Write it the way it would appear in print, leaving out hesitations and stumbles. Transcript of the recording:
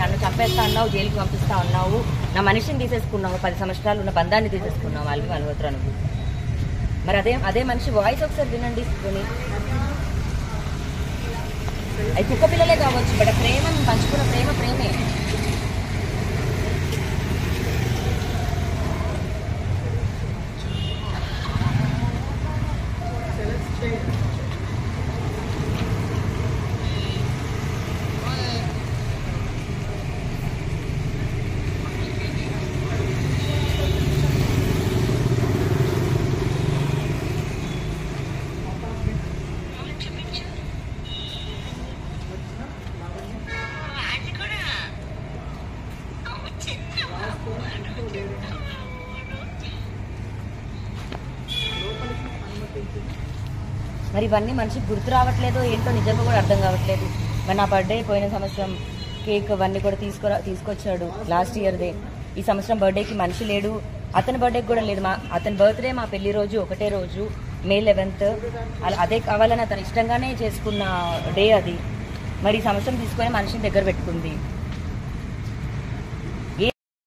నన్ను చంపేస్తా అన్నావు, జైలుకి పంపిస్తా అన్నావు, నా మనిషిని తీసేసుకున్నావు, 10 సంవత్సరాలు ఉన్న బంధాన్ని తీసేసుకున్నావు మాల్వి మల్హోత్రా నువ్వు. మరి అదే మనిషి వాయిస్ ఒకసారి వినండి. అది కుక్క పిల్లలే కావచ్చు, బట్ ప్రేమ పంచుకున్న ప్రేమే. మరి ఇవన్నీ మనిషికి గుర్తు రావట్లేదు ఏంటో నిజంగా కూడా అర్థం కావట్లేదు. మరి నా బర్త్డే పోయిన సంవత్సరం కేక్ అవన్నీ కూడా తీసుకొచ్చాడు లాస్ట్ ఇయర్దే. ఈ సంవత్సరం బర్త్డేకి మనిషి లేడు, అతని బర్త్డేకి కూడా లేదు. అతని బర్త్డే మా పెళ్లి రోజు ఒకటే రోజు, May 11th. అదే కావాలని అతను ఇష్టంగానే చేసుకున్న డే అది. మరి ఈ సంవత్సరం తీసుకొని మనిషిని దగ్గర పెట్టుకుంది.